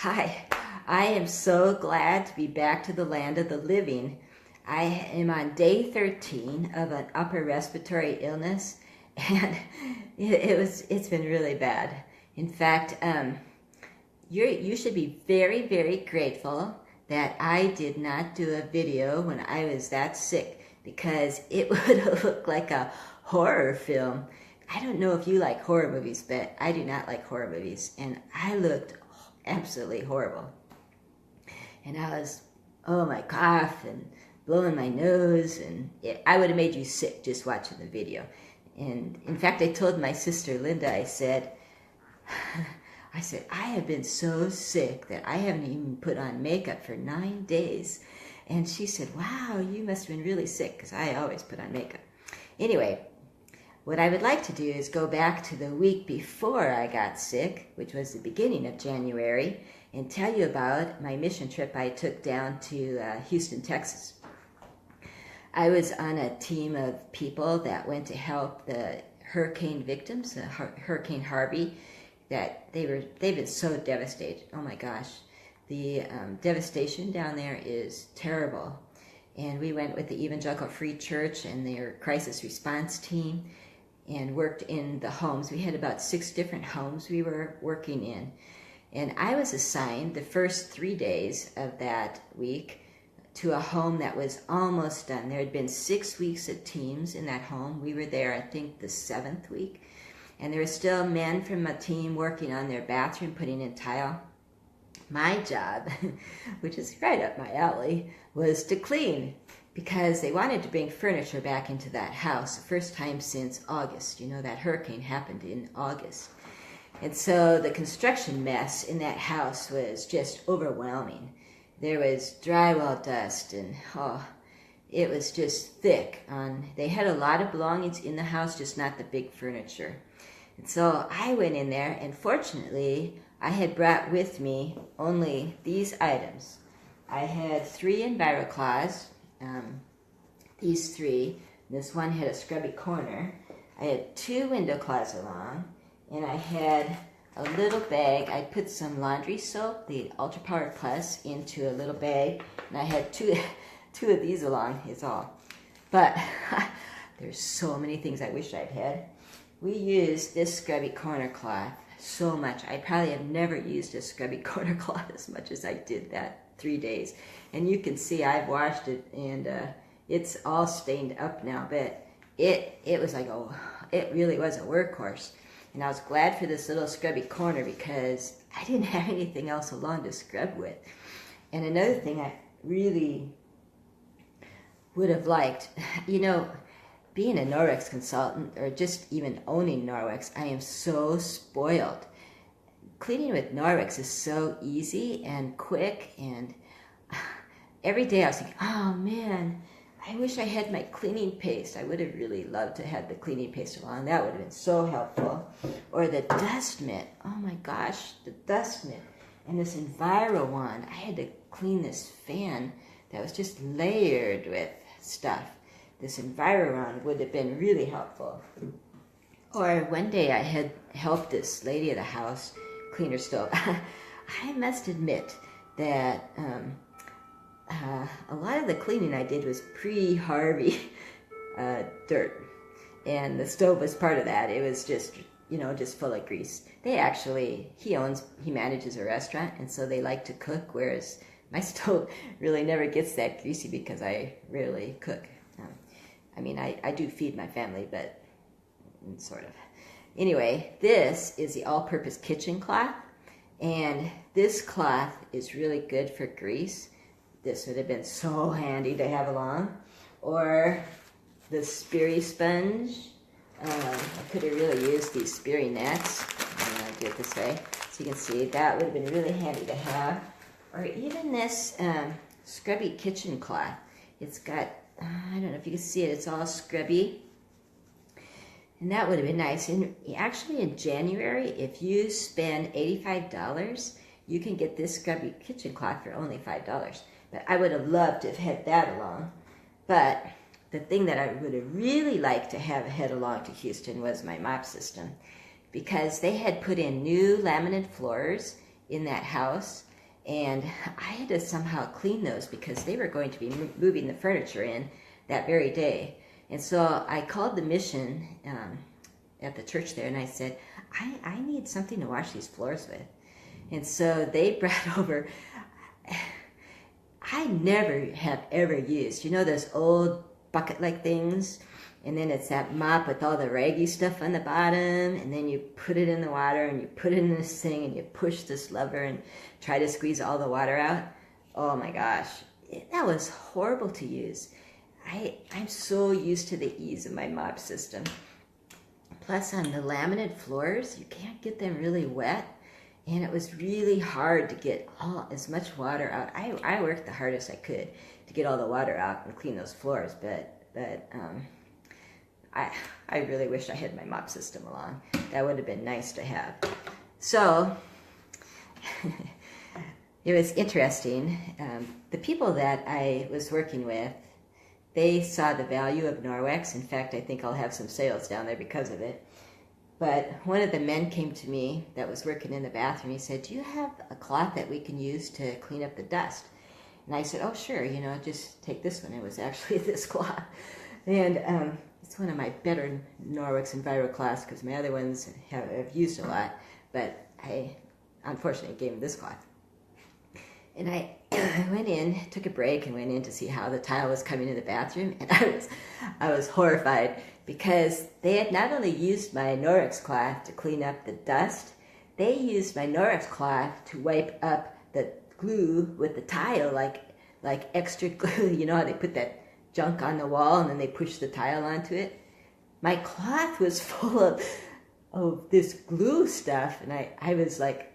Hi, I am so glad to be back to the land of the living. I am on day 13 of an upper respiratory illness, and it's been really bad. In fact, you should be very, very grateful that I did not do a video when I was that sick, because it would have looked like a horror film. I don't know if you like horror movies, but I do not like horror movies, and I looked absolutely horrible. And I was, oh my cough and blowing my nose, and I would have made you sick just watching the video. And in fact, I told my sister Linda, I said, I have been so sick that I haven't even put on makeup for 9 days. And she said, wow, you must have been really sick, because I always put on makeup. Anyway, what I would like to do is go back to the week before I got sick, which was the beginning of January, and tell you about my mission trip I took down to Houston, Texas. I was on a team of people that went to help the hurricane victims, Hurricane Harvey, that they've been so devastated. Oh my gosh, the devastation down there is terrible. And we went with the Evangelical Free Church and their crisis response team and worked in the homes. We had about 6 different homes we were working in. And I was assigned the first 3 days of that week to a home that was almost done. There had been 6 weeks of teams in that home. We were there, I think, the 7th week. And there were still men from a team working on their bathroom, putting in tile. My job, which is right up my alley, was to clean, because they wanted to bring furniture back into that house, the first time since August. You know, that hurricane happened in August. And so the construction mess in that house was just overwhelming. There was drywall dust, and it was just thick. They had a lot of belongings in the house, just not the big furniture. And so I went in there, and fortunately, I had brought with me only these items. I had 3 EnviroCloths, these 3. This one had a scrubby corner. I had 2 window cloths along, and I had a little bag. I put some laundry soap, the Ultra Power Plus, into a little bag, and I had two of these along, is all. But there's so many things I wish I'd had. We used this scrubby corner cloth so much. I probably have never used a scrubby corner cloth as much as I did that 3 days. And you can see I've washed it, and it's all stained up now, but it was like, it really was a workhorse. And I was glad for this little scrubby corner, because I didn't have anything else along to scrub with. And another thing I really would have liked, you know, being a Norwex consultant, or just even owning Norwex, I am so spoiled. Cleaning with Norwex is so easy and quick, and every day I was thinking, oh man, I wish I had my cleaning paste. I would have really loved to have the cleaning paste along. That would have been so helpful. Or the dust mitt. Oh my gosh, the dust mitt. And this Enviro wand. I had to clean this fan that was just layered with stuff. This Enviro wand would have been really helpful. Or one day I had helped this lady at the house clean her stove. I must admit that a lot of the cleaning I did was pre-Harvey dirt, and the stove was part of that. It was just, just full of grease. He manages a restaurant, and so they like to cook, whereas my stove really never gets that greasy because I rarely cook. I do feed my family, but sort of. Anyway, this is the all-purpose kitchen cloth, and this cloth is really good for grease. This would have been so handy to have along. Or the Sperry sponge. I could have really used these Sperry nets. I'm going to do it this way, so you can see that would have been really handy to have. Or even this scrubby kitchen cloth. It's got, I don't know if you can see it, it's all scrubby. And that would have been nice. And actually in January, if you spend $85, you can get this scrubby kitchen cloth for only $5. But I would have loved to have had that along. But the thing that I would have really liked to have had along to Houston was my mop system, because they had put in new laminate floors in that house, And I had to somehow clean those because they were going to be moving the furniture in that very day. And so I called the mission at the church there, and I said, I need something to wash these floors with. And so they brought over, I never have ever used, you know, those old bucket-like things, and then it's that mop with all the raggy stuff on the bottom, and then you put it in the water, and you put it in this thing, and you push this lever and try to squeeze all the water out. Oh my gosh, that was horrible to use. I'm so used to the ease of my mop system. Plus, on the laminate floors, you can't get them really wet, and it was really hard to get as much water out. I worked the hardest I could to get all the water out and clean those floors, but I really wish I had my mop system along. That would have been nice to have. So it was interesting. The people that I was working with, they saw the value of Norwex. In fact, I think I'll have some sales down there because of it. But one of the men came to me that was working in the bathroom. He said, do you have a cloth that we can use to clean up the dust? And I said, oh, sure, you know, just take this one. It was actually this cloth. And it's one of my better Norwex Enviro cloths because my other ones I've used a lot. But I unfortunately gave him this cloth. And I went in, took a break, and went in to see how the tile was coming in the bathroom. And I was horrified because they had not only used my Norwex cloth to clean up the dust, they used my Norwex cloth to wipe up the glue with the tile, like extra glue. You know how they put that junk on the wall and then they push the tile onto it? My cloth was full of this glue stuff, and I was like,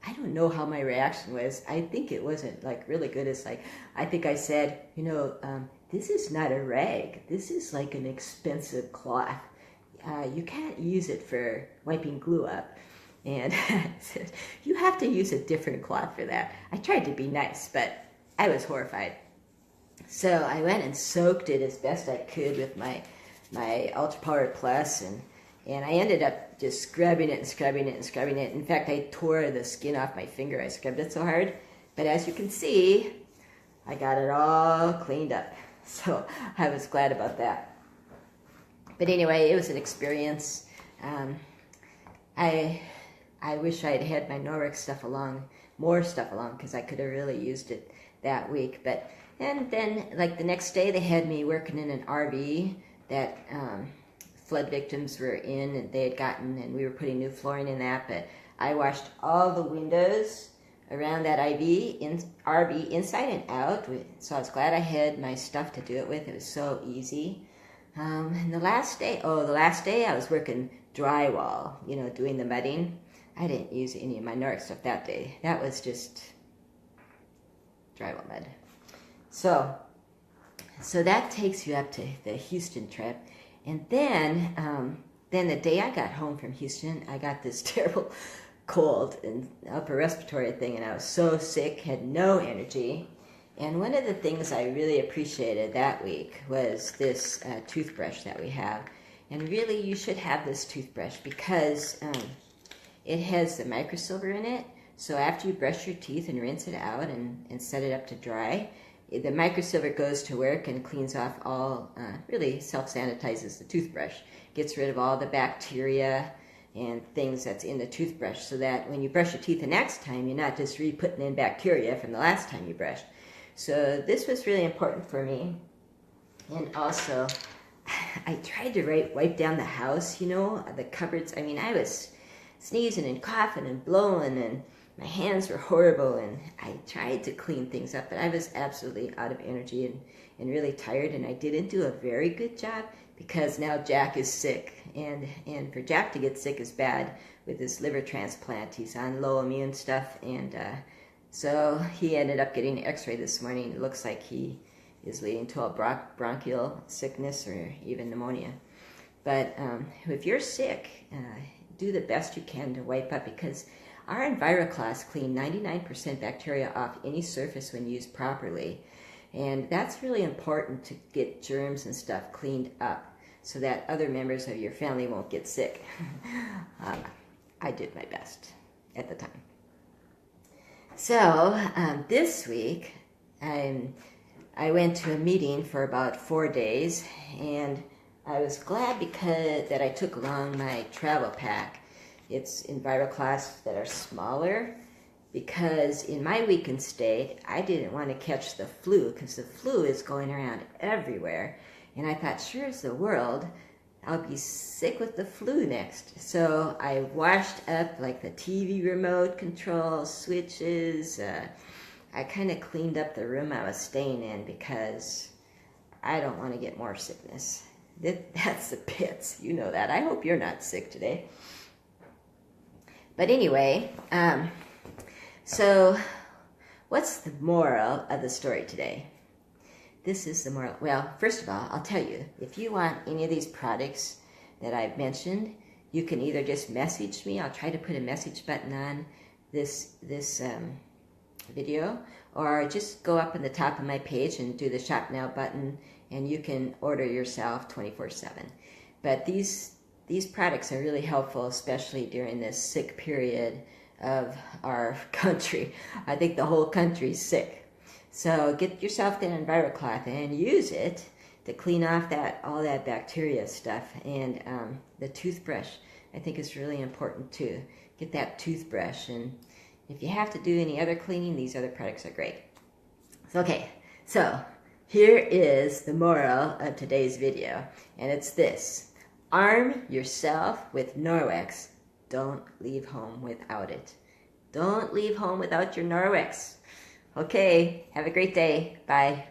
I don't know how my reaction was. I think it wasn't like really good. It's like, I think I said, you know, this is not a rag. This is like an expensive cloth. You can't use it for wiping glue up. And I said, you have to use a different cloth for that. I tried to be nice, but I was horrified. So I went and soaked it as best I could with my Ultra Power Plus, and I ended up just scrubbing it and scrubbing it and scrubbing it. In fact, I tore the skin off my finger. I scrubbed it so hard. But as you can see, I got it all cleaned up. So I was glad about that. But anyway, it was an experience. I wish I'd had my Norwex stuff along, more stuff along, because I could have really used it that week. And then, like the next day, they had me working in an RV that flood victims were in, and they had gotten, and we were putting new flooring in that. But I washed all the windows around that RV inside and out. So I was glad I had my stuff to do it with. It was so easy. And the last day I was working drywall, you know, doing the mudding. I didn't use any of my Norwex stuff that day. That was just drywall mud. So that takes you up to the Houston trip. And then the day I got home from Houston, I got this terrible cold and upper respiratory thing, and I was so sick, had no energy. And one of the things I really appreciated that week was this toothbrush that we have. And really, you should have this toothbrush because it has the microsilver in it. So after you brush your teeth and rinse it out and set it up to dry, the microsilver goes to work and cleans off all, really self-sanitizes the toothbrush, gets rid of all the bacteria and things that's in the toothbrush, so that when you brush your teeth the next time, you're not just re-putting in bacteria from the last time you brushed. So this was really important for me. And also, I tried to wipe down the house, you know, the cupboards. I mean, I was sneezing and coughing and blowing, and my hands were horrible, and I tried to clean things up, but I was absolutely out of energy and really tired, and I didn't do a very good job because now Jack is sick, and for Jack to get sick is bad with his liver transplant. He's on low immune stuff, and so he ended up getting an x-ray this morning. It looks like he is leading to a bronchial sickness or even pneumonia. But if you're sick, do the best you can to wipe up, because our EnviroCloths clean 99% bacteria off any surface when used properly. And that's really important to get germs and stuff cleaned up so that other members of your family won't get sick. I did my best at the time. So this week, I went to a meeting for about 4 days, and I was glad because that I took along my travel pack. It's EnviroCloths that are smaller, because in my weakened state, I didn't want to catch the flu, because the flu is going around everywhere. And I thought, sure as the world, I'll be sick with the flu next. So I washed up like the TV remote control switches. I kind of cleaned up the room I was staying in because I don't want to get more sickness. That's the pits. You know that. I hope you're not sick today. But anyway, so what's the moral of the story today? This is the moral. Well, first of all, I'll tell you, if you want any of these products that I've mentioned, you can either just message me. I'll try to put a message button on this video, or just go up on the top of my page and do the Shop Now button, and you can order yourself 24/7. But these products are really helpful, especially during this sick period of our country. I think the whole country's sick. So get yourself that EnviroCloth and use it to clean off all that bacteria stuff. And the toothbrush, I think, is really important too. Get that toothbrush, and if you have to do any other cleaning, these other products are great. Okay, so here is the moral of today's video, and it's this: arm yourself with Norwex. Don't leave home without it. Don't leave home without your Norwex. Okay, have a great day. Bye.